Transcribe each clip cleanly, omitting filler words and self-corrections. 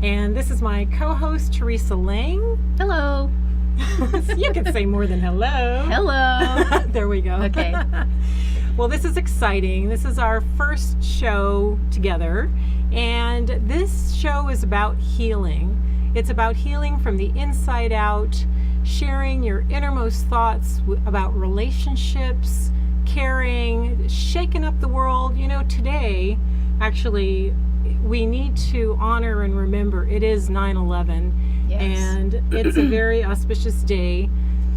And this is my co-host, Teresa Lang. Hello. You can say more than hello. Hello. There we go. Okay. Well, this is exciting. This is our first show together, and this show is about healing. It's about healing from the inside out, sharing your innermost thoughts about relationships, caring, shaking up the world. You know, today, actually, we need to honor and remember it is 9/11, Yes. and it's a very auspicious day.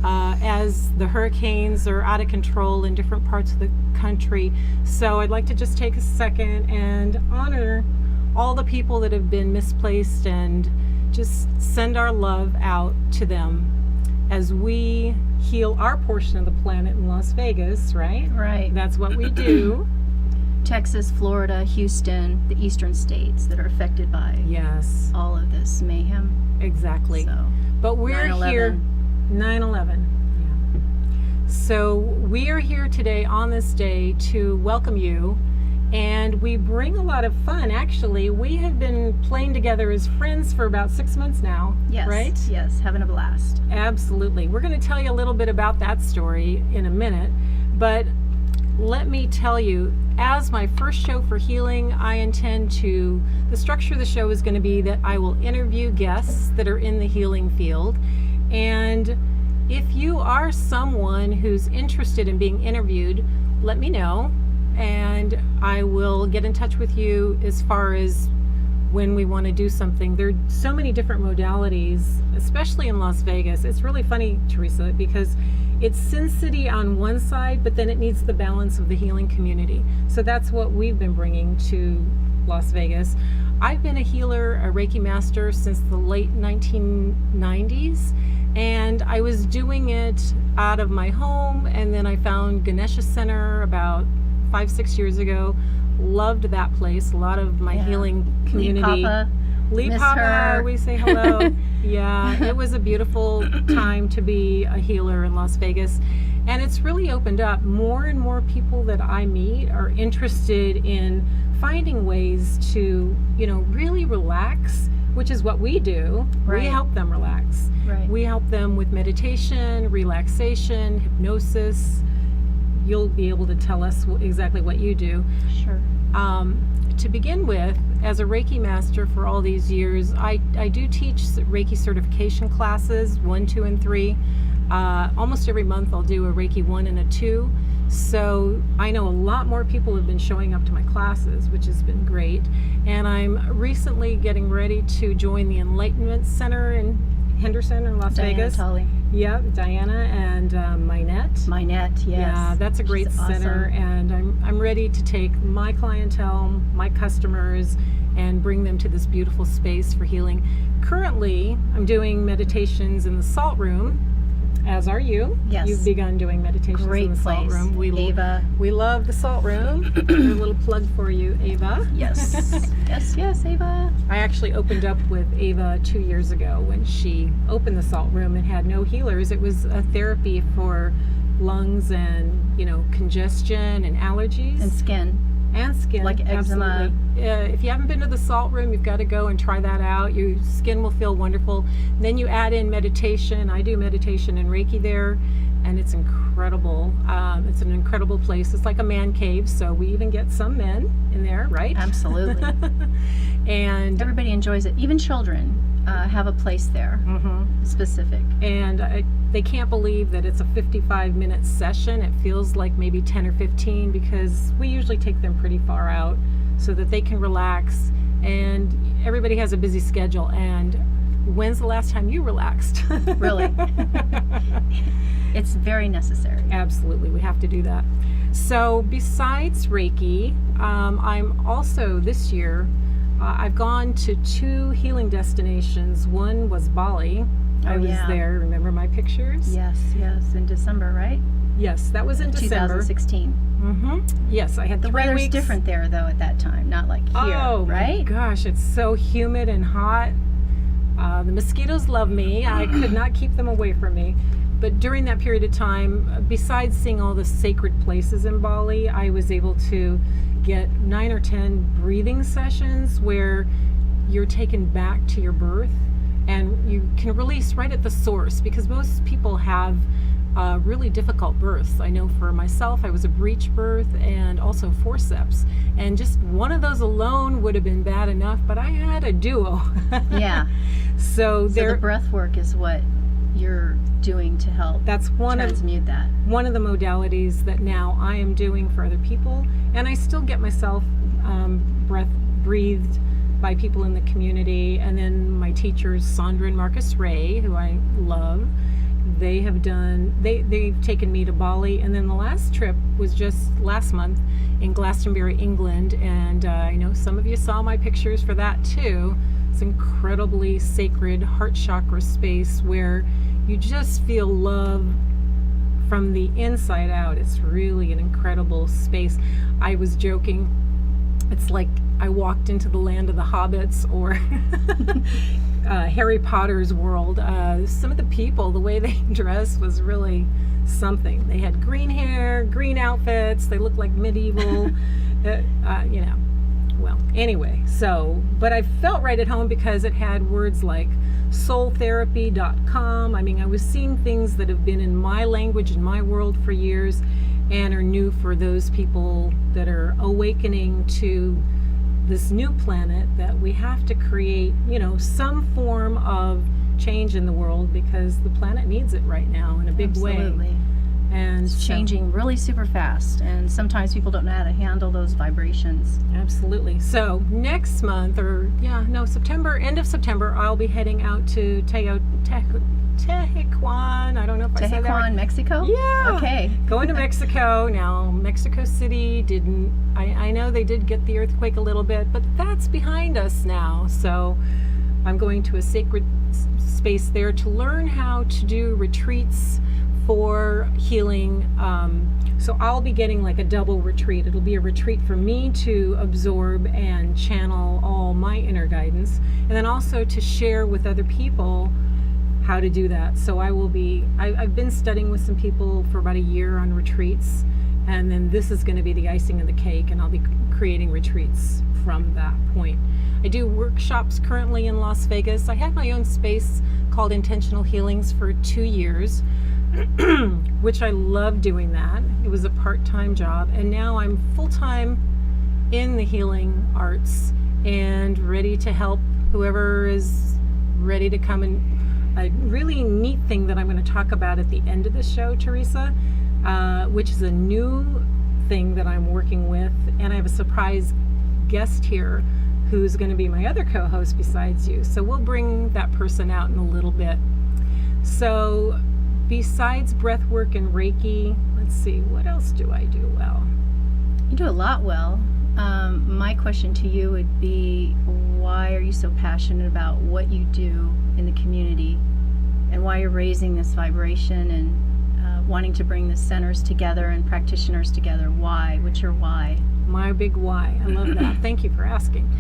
As the hurricanes are out of control in different parts of the country. So I'd like to just take a second and honor all the people that have been misplaced and just send our love out to them as we heal our portion of the planet in Las Vegas, right? Right. That's what we do. Texas, Florida, Houston, the eastern states that are affected by Yes, all of this mayhem. exactly. So, But we're 9/11. here, 9/11. Yeah. So we are here today on this day to welcome you, and we bring a lot of fun. Actually, we have been playing together as friends for about 6 months now, yes. right? Yes, having a blast. Absolutely. We're going to tell you a little bit about that story in a minute, but let me tell you, as my first show for healing, I intend to, the structure of the show is going to be that I will interview guests that are in the healing field. And if you are someone who's interested in being interviewed, let me know, and I will get in touch with you as far as when we want to do something. There are so many different modalities, especially in Las Vegas. It's really funny, Teresa, because it's Sin City on one side, but then it needs the balance of the healing community. So that's what we've been bringing to Las Vegas. I've been a healer, a Reiki master, since the late 1990s, and I was doing it out of my home, and then I found Ganesha Center about 5-6 years ago. Loved that place. A lot of my healing community. Lee Miss Papa, her. we say hello. Yeah, it was a beautiful time to be a healer in Las Vegas. And it's really opened up. More and more people that I meet are interested in finding ways to, really relax, which is what we do. Right. We help them relax. Right. We help them with meditation, relaxation, hypnosis. You'll be able to tell us exactly what you do. Sure. To begin with, as a Reiki master for all these years, I do teach Reiki certification classes, 1, 2, and 3. Almost every month I'll do a Reiki 1 and a 2. So I know a lot more people have been showing up to my classes, which has been great. And I'm recently getting ready to join the Enlightenment Center in Henderson or Las Vegas. Tully. Yep, Diana and Minette. Minette, yes. Yeah, that's a great She's center, awesome. and I'm ready to take my clientele, my customers, and bring them to this beautiful space for healing. Currently, I'm doing meditations in the Salt Room, as are you. Yes. You've begun doing meditations Great in the Salt place. Room. Ava. We love the Salt Room. A little plug for you, Ava. Yes. yes, Ava. I actually opened up with Ava 2 years ago when she opened the Salt Room and had no healers. It was a therapy for lungs and, congestion and allergies. And skin. And skin. Like eczema. Absolutely. If you haven't been to the Salt Room, you've got to go and try that out. Your skin will feel wonderful. And then you add in meditation. I do meditation and Reiki there, and it's incredible. It's an incredible place. It's like a man cave, so we even get some men in there, right? Absolutely. And Everybody enjoys it. Even children have a place there, specific. and they can't believe that it's a 55-minute session. It feels like maybe 10 or 15 because we usually take them pretty far out so that they can relax, and everybody has a busy schedule. And when's the last time you relaxed? Really. It's very necessary. Absolutely, we have to do that. So besides Reiki, I'm also this year, I've gone to 2 healing destinations. One was Bali. I was there. Remember my pictures? Yes, in December, right? Yes, that was in December. 2016. Yes, I had The 3 weather's weeks. different there, though, at that time, not like here, Oh right? my gosh, it's so humid and hot. The mosquitoes love me. I could not keep them away from me. But during that period of time, besides seeing all the sacred places in Bali, I was able to get 9 or 10 breathing sessions where you're taken back to your birth, and you can release right at the source, because most people have really difficult births. I know for myself, I was a breech birth and also forceps, and just one of those alone would have been bad enough, but I had a duo. Yeah. So the breath work is what you're doing to help that's transmute that. One of the modalities that now I am doing for other people, and I still get myself breathed by people in the community, and then my teachers, Sandra and Marcus Ray, who I love. They've taken me to Bali, and then the last trip was just last month in Glastonbury, England, and I know some of you saw my pictures for that too. It's incredibly sacred heart chakra space where you just feel love from the inside out. It's really an incredible space. I was joking, it's like I walked into the land of the hobbits, or Harry Potter's world. Some of the people, the way they dressed was really something. They had green hair, green outfits, they looked like medieval, well, anyway, but I felt right at home because it had words like soultherapy.com. I mean, I was seeing things that have been in my language, in my world for years, and are new for those people that are awakening to this new planet, that we have to create, some form of change in the world, because the planet needs it right now in a big Absolutely. way. And it's changing really super fast, and sometimes people don't know how to handle those vibrations. Absolutely. So next month, September, end of September, I'll be heading out to Tehuacan. I don't know if I said that right. Mexico? Yeah. Okay. Going to Mexico. Now, Mexico City I know they did get the earthquake a little bit, but that's behind us now. So I'm going to a sacred space there to learn how to do retreats for healing. So I'll be getting like a double retreat. It'll be a retreat for me to absorb and channel all my inner guidance, and then also to share with other people how to do that. So I've been studying with some people for about a year on retreats, and then this is going to be the icing of the cake, and I'll be creating retreats from that point. I do workshops currently in Las Vegas. I had my own space called Intentional Healings for 2 years, which I love doing that. It was a part-time job, and now I'm full-time in the healing arts and ready to help whoever is ready to come. And a really neat thing that I'm going to talk about at the end of the show, Teresa, which is a new thing that I'm working with, and I have a surprise guest here who's going to be my other co-host besides you. So we'll bring that person out in a little bit. So besides breath work and Reiki, let's see, what else do I do well? You do a lot well. My question to you would be, why are you so passionate about what you do in the community, and why you're raising this vibration and wanting to bring the centers together and practitioners together? Why? What's your why? My big why. I love that. Thank you for asking.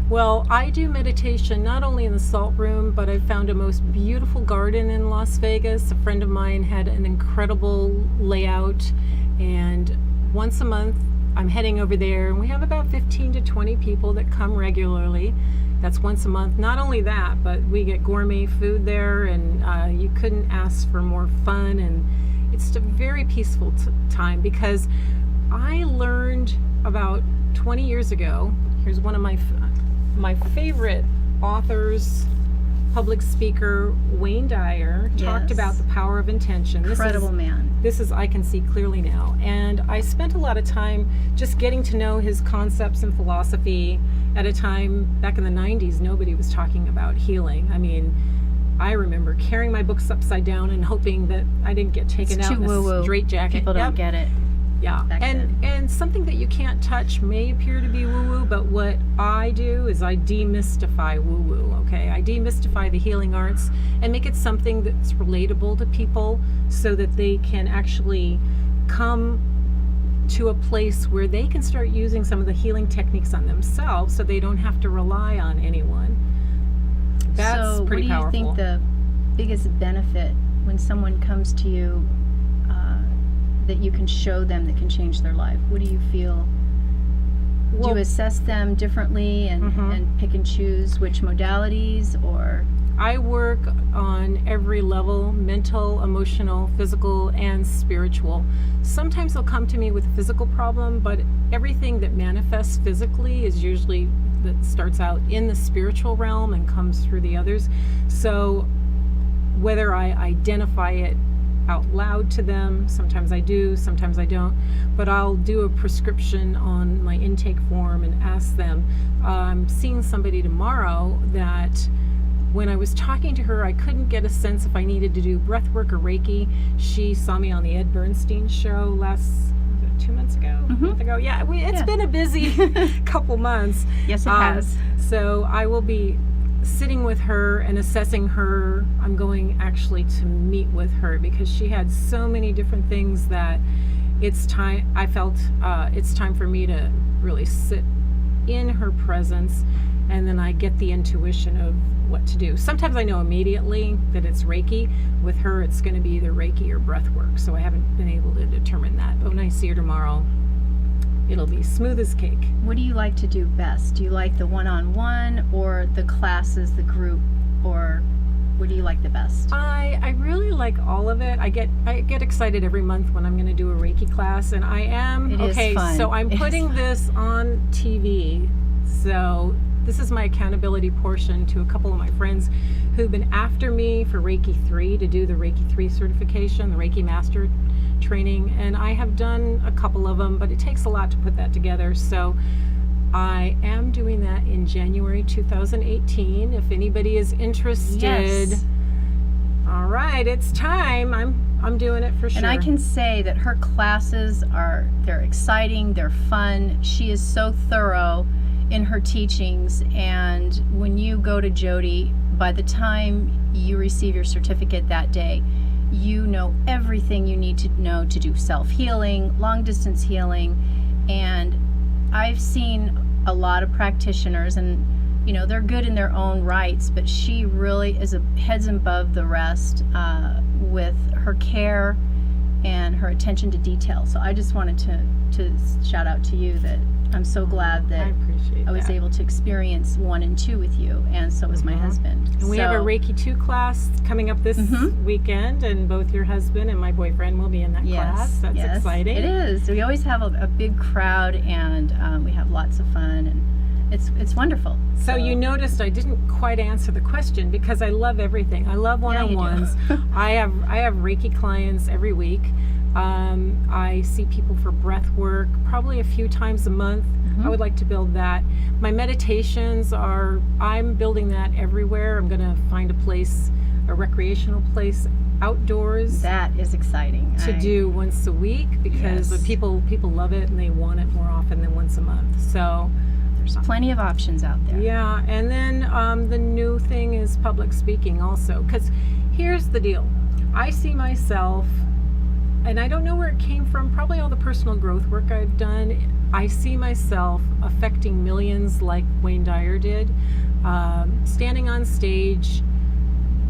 Well, I do meditation not only in the salt room, but I found a most beautiful garden in Las Vegas. A friend of mine had an incredible layout, and once a month I'm heading over there, and we have about 15 to 20 people that come regularly. That's once a month. Not only that, but we get gourmet food there, and you couldn't ask for more fun, and it's a very peaceful time, because I learned about 20 years ago, here's one of my favorite authors, public speaker, Wayne Dyer, talked about the power of intention. Incredible man. This is, I can see clearly now. And I spent a lot of time just getting to know his concepts and philosophy at a time back in the 90s. Nobody was talking about healing. I mean, I remember carrying my books upside down and hoping that I didn't get taken out in a straitjacket. People don't get it. Yeah, and something that you can't touch may appear to be woo-woo, but what I do is I demystify woo-woo, okay? I demystify the healing arts and make it something that's relatable to people, so that they can actually come to a place where they can start using some of the healing techniques on themselves, so they don't have to rely on anyone. That's pretty powerful. So what do you think the biggest benefit when someone comes to you that you can show them that can change their life? What do you feel Do you assess them differently and pick and choose which modalities, or? I work on every level: mental, emotional, physical, and spiritual. Sometimes they'll come to me with a physical problem, but everything that manifests physically is usually that starts out in the spiritual realm and comes through the others. So whether I identify it out loud to them, sometimes I do, sometimes I don't, but I'll do a prescription on my intake form and ask them. I'm seeing somebody tomorrow that when I was talking to her, I couldn't get a sense if I needed to do breath work or Reiki. She saw me on the Ed Bernstein show was it 2 months ago? A month ago? Yeah, it's been a busy couple months. Yes, it has. So I will be sitting with her and assessing her. I'm going actually to meet with her because she had so many different things that it's time. I felt it's time for me to really sit in her presence, and then I get the intuition of what to do. Sometimes I know immediately that it's Reiki. With her, it's going to be either Reiki or breath work, so I haven't been able to determine that. But when I see her tomorrow, it'll be smooth as cake. What do you like to do best? Do you like the one-on-one or the classes, the group, or what do you like the best? I really like all of it. I get excited every month when I'm going to do a Reiki class, and I am It is fun. So I'm putting this on TV. So this is my accountability portion to a couple of my friends who've been after me for Reiki 3 to do the Reiki 3 certification, the Reiki Master training, and I have done a couple of them, but it takes a lot to put that together. So I am doing that in January 2018. If anybody is interested, Yes. all right, it's time. I'm doing it for sure. And I can say that her classes they're exciting, they're fun. She is so thorough in her teachings, and when you go to Jodi, by the time you receive your certificate that day, you know everything you need to know to do self-healing, long-distance healing. And I've seen a lot of practitioners, and they're good in their own rights, but she really is heads above the rest with her care and her attention to detail. So I just wanted to shout out to you that I'm so glad that I appreciate I was that. able to experience 1 and 2 with you, and so was my husband. And we have a Reiki 2 class coming up this weekend, and both your husband and my boyfriend will be in that class. That's yes, exciting. It is. We always have a big crowd, and we have lots of fun, and it's wonderful. So you noticed I didn't quite answer the question because I love everything. I love one-on-ones. I have Reiki clients every week. I see people for breath work probably a few times a month. I would like to build that. My meditations I'm building that everywhere. I'm going to find a recreational place outdoors. That is exciting. To do once a week because people love it and they want it more often than once a month. So there's plenty of options out there. Yeah, and then the new thing is public speaking also. Because here's the deal. I see myself, and I don't know where it came from, probably all the personal growth work I've done. I see myself affecting millions like Wayne Dyer did, standing on stage,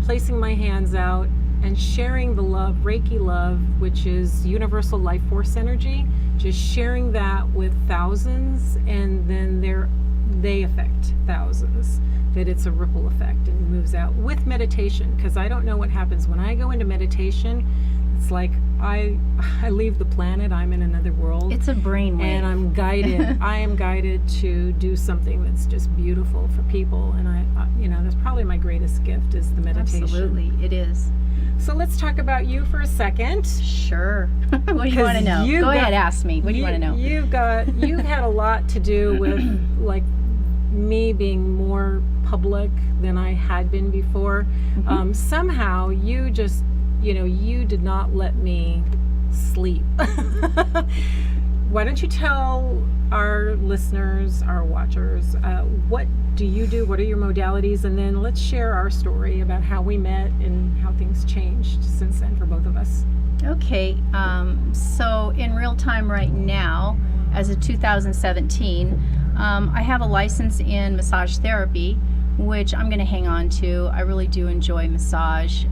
placing my hands out, and sharing the love, Reiki love, which is universal life force energy, just sharing that with thousands, and then they affect thousands. That it's a ripple effect and moves out with meditation, because I don't know what happens when I go into meditation. It's like I leave the planet. I'm in another world. It's a brainwave. And I'm guided. I am guided to do something that's just beautiful for people. And that's probably my greatest gift is the meditation. Absolutely, it is. So let's talk about you for a second. Sure. What do you want to know? Go ahead, ask me. What do you want to know? You've had a lot to do with like me being more public than I had been before. Somehow you just, you did not let me sleep. Why don't you tell our listeners, our watchers, what do you do? What are your modalities? And then let's share our story about how we met and how things changed since then for both of us. Okay, so in real time right now, as of 2017, I have a license in massage therapy, which I'm going to hang on to. I really do enjoy massage,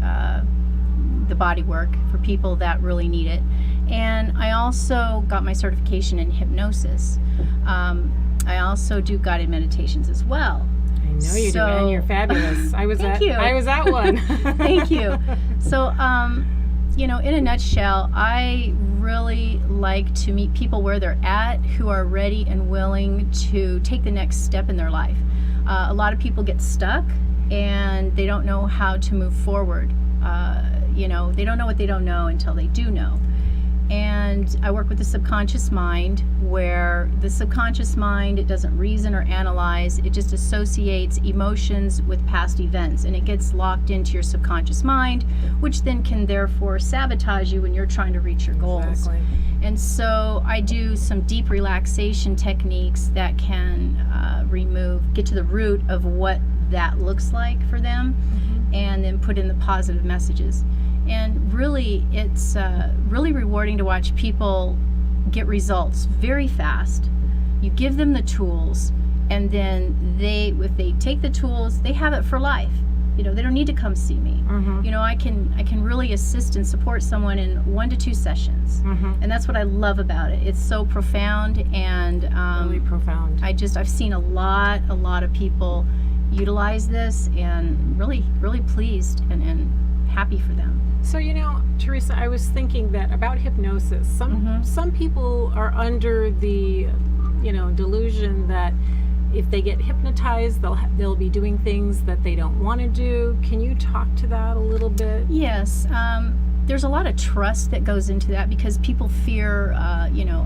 the body work for people that really need it. And I also got my certification in hypnosis. I also do guided meditations as well. I know you do, and you're fabulous. I was Thank you. I was at one. Thank you. So, in a nutshell, I really like to meet people where they're at, who are ready and willing to take the next step in their life. A lot of people get stuck and they don't know how to move forward. They don't know what they don't know until they do know. And I work with the subconscious mind, where the subconscious mind, it doesn't reason or analyze, it just associates emotions with past events, and it gets locked into your subconscious mind, which then can therefore sabotage you when you're trying to reach your goals. Exactly. And so I do some deep relaxation techniques that can get to the root of what that looks like for them, and then put in the positive messages. And really, it's really rewarding to watch people get results very fast. You give them the tools, and then if they take the tools, they have it for life. They don't need to come see me. I can really assist and support someone in 1 to 2 sessions, and that's what I love about it. It's so profound, and really profound. I've seen a lot of people utilize this, and really pleased and happy for them. So, Teresa, I was thinking that about hypnosis. Some people are under the, delusion that if they get hypnotized, they'll be doing things that they don't want to do. Can you talk to that a little bit? Yes. There's a lot of trust that goes into that, because people fear,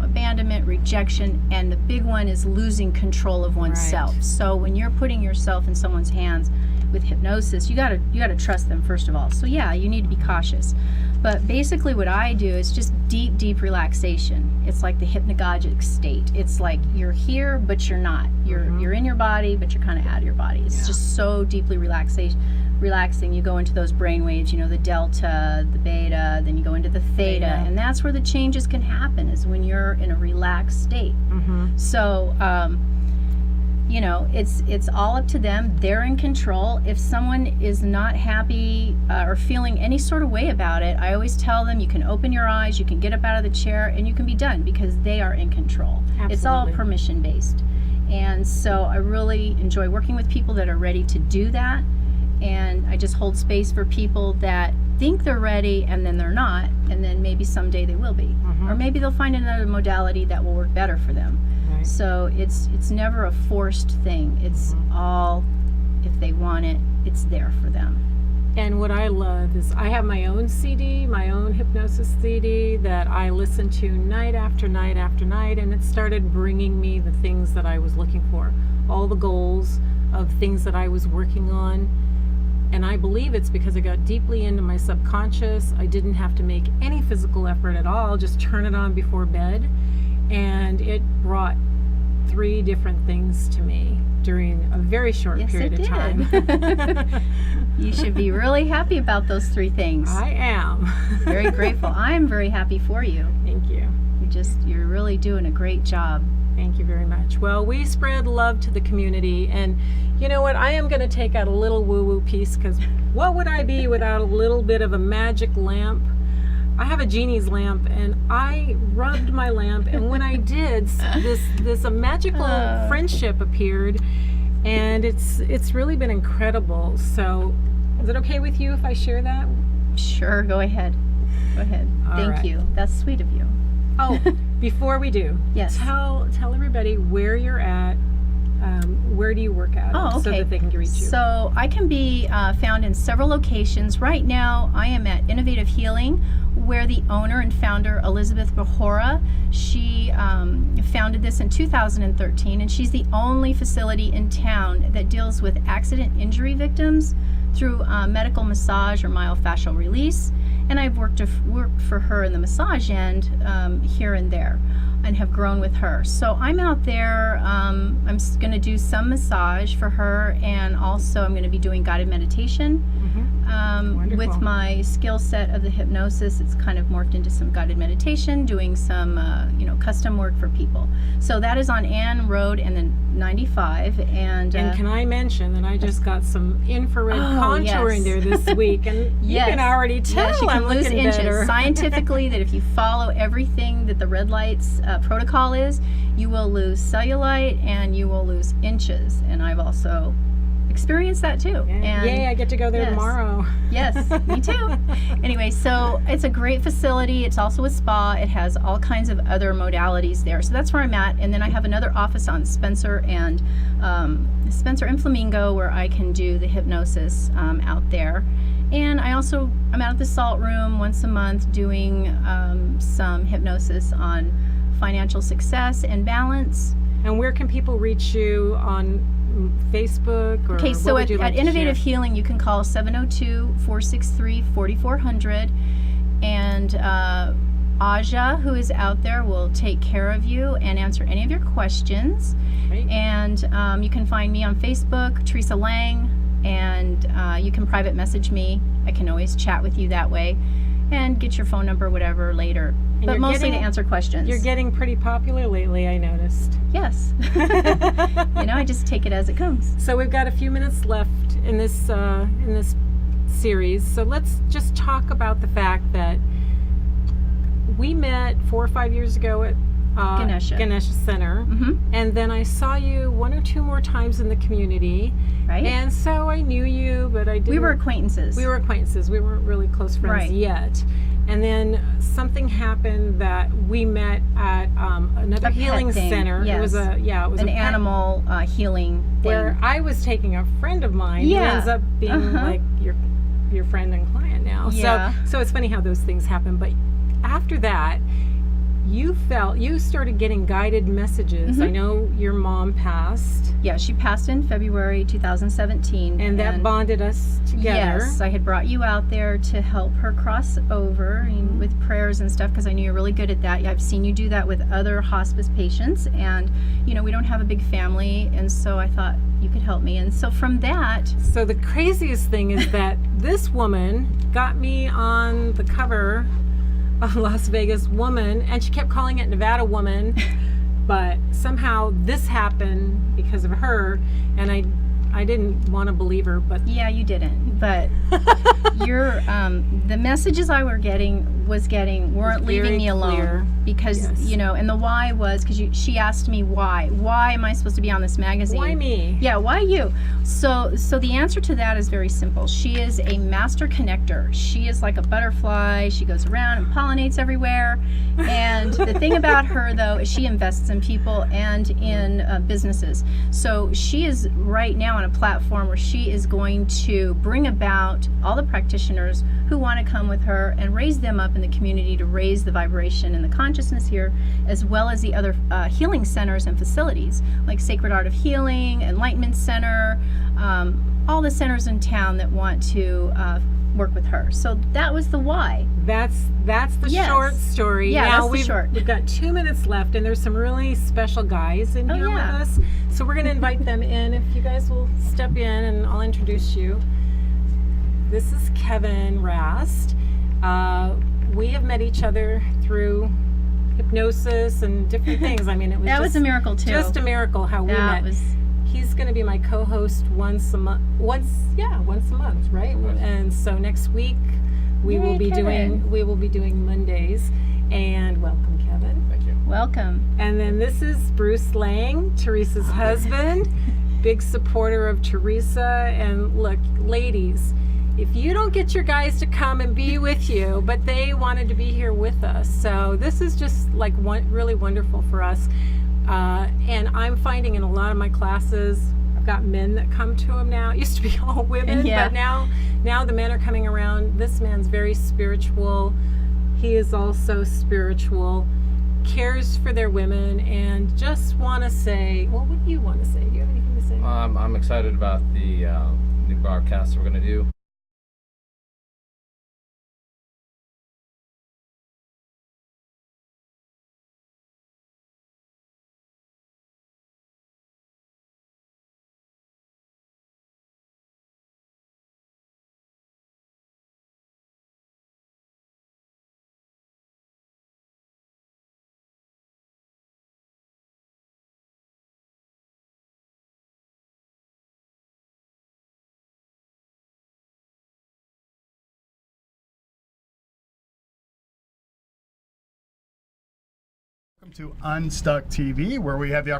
abandonment, rejection, and the big one is losing control of oneself. Right. So when you're putting yourself in someone's hands with hypnosis, you gotta trust them first of all. So yeah, you need to be cautious. But basically what I do is just deep relaxation. It's like the hypnagogic state. It's like you're here, but you're not. You're in your body, but you're kind of out of your body. It's just so deeply relaxing. You go into those brain waves, the delta, the beta, then you go into the theta, and that's where the changes can happen, is when you're in a relaxed state. So it's all up to them. They're in control. If someone is not happy or feeling any sort of way about it, I always tell them, you can open your eyes, you can get up out of the chair, and you can be done, because they are in control. Absolutely. It's all permission based. And so I really enjoy working with people that are ready to do that. And I just hold space for people that think they're ready and then they're not, and then maybe someday they will be. Or maybe they'll find another modality that will work better for them. Right. So it's never a forced thing. It's all, if they want it, it's there for them. And what I love is I have my own CD, my own hypnosis CD that I listen to night after night after night, and it started bringing me the things that I was looking for, all the goals of things that I was working on. And I believe it's because I got deeply into my subconscious. I didn't have to make any physical effort at all, just turn it on before bed. And it brought 3 different things to me during a very short period of time. You should be really happy about those 3 things. I am. Very grateful. I am very happy for you. Thank you. You're really doing a great job. Thank you very much. Well, we spread love to the community, and you know what? I am going to take out a little woo-woo piece, because what would I be without a little bit of a magic lamp? I have a genie's lamp, and I rubbed my lamp, and when I did, this magical friendship appeared, and it's really been incredible. So, is it okay with you if I share that? Sure, go ahead. All Thank right. you. That's sweet of you. Oh, before we do, yes. Tell everybody where you're at. Where do you work at? Oh, okay. So that they can reach you. So I can be found in several locations. Right now, I am at Innovative Healing, where the owner and founder, Elizabeth Bahora, she founded this in 2013, and she's the only facility in town that deals with accident injury victims through medical massage or myofascial release. And I've worked for her in the massage end here and there, and have grown with her. So I'm out there, I'm going to do some massage for her, and also I'm going to be doing guided meditation. With my skill set of the hypnosis, it's kind of morphed into some guided meditation, doing some custom work for people. So that is on Ann Road and then 95. And can I mention that I just got some infrared contouring there this week, and you can already tell you I'm can lose looking inches. better. Scientifically, that if you follow everything that the red lights protocol is you will lose cellulite and you will lose inches. And I've also experienced that too. And yay, I get to go there tomorrow. Yes, me too. Anyway, so it's a great facility. It's also a spa. It has all kinds of other modalities there. So that's where I'm at. And then I have another office on Spencer and Flamingo where I can do the hypnosis out there. And I'm out at the Salt Room once a month doing some hypnosis on financial success and balance. And where can people reach you on Facebook? Or okay, so what would you like at to Innovative share? Healing, you can call 702-463-4400. And Aja, who is out there, will take care of you and answer any of your questions. Great. And you can find me on Facebook, Teresa Lang, and you can private message me. I can always chat with you that way and get your phone number, whatever, later. And But you're mostly getting- to answer questions. You're getting pretty popular lately, I noticed. Yes. I just take it as it comes. So we've got a few minutes left in this series. So let's just talk about the fact that we met 4 or 5 years ago at Ganesha Center, Mm-hmm. and then I saw you 1 or 2 more times in the community, Right? and so I knew you, but I didn't. we were acquaintances. We weren't really close friends Right. yet. And then something happened that we met at another A pet healing thing, center. yes. It was an a pet animal healing thing. where I was taking a friend of mine who Yeah. ends up being Uh-huh. like your friend and client now. Yeah. So it's funny how those things happen. But after that, you started getting guided messages. Mhm. I know your mom passed, Yeah, she passed in February 2017. and that bonded us together. Yes, I had brought you out there to help her cross over with prayers and stuff because I knew you're really good at that. I've seen you do that with other hospice patients, and we don't have a big family, and so I thought you could help me. And so from that, So the craziest thing is that this woman got me on the cover of Las Vegas Woman, and she kept calling it Nevada Woman, but somehow this happened because of her, and I didn't want to believe her, but yeah, you didn't, but the messages I was getting weren't leaving very me alone clear. because Yes. and the why was because she asked me why am I supposed to be on this magazine? why me? Yeah, why you? So the answer to that is very simple. She is a master connector. She is like a butterfly. She goes around and pollinates everywhere. And the thing about her, though, is she invests in people and in businesses. So she is right now on a platform where she is going to bring about all the practitioners who want to come with her and raise them up in the community to raise the vibration and the consciousness here, as well as the other healing centers and facilities like Sacred Art of Healing, Enlightenment Center, all the centers in town that want to work with her. So that was the why. That's the Yes. short story. Yeah, now that's the short. We've got 2 minutes left, and there's some really special guys in Oh, here yeah. with us. So we're going to invite them in. If you guys will step in, and I'll introduce you. This is Kevin Rast. We have met each other through hypnosis and different things. I mean, it was That was a miracle too. Just a miracle how we that met. was He's going to be my co-host once a month, right? And so next week we Yay, will be Kevin. doing Mondays. And welcome, Kevin. Thank you. welcome. And then this is Bruce Lang, Teresa's husband, big supporter of Teresa. And look, ladies, if you don't get your guys to come and be with you, but they wanted to be here with us, so this is just like really wonderful for us. And I'm finding in a lot of my classes, I've got men that come to them now. It used to be all women, Yeah. but now the men are coming around. This man's very spiritual. He is also spiritual, cares for their women, and just want to say, well, what do you want to say? Do you have anything to say? I'm excited about the new broadcast we're going to do. To Unstuck TV, where we have the opportunity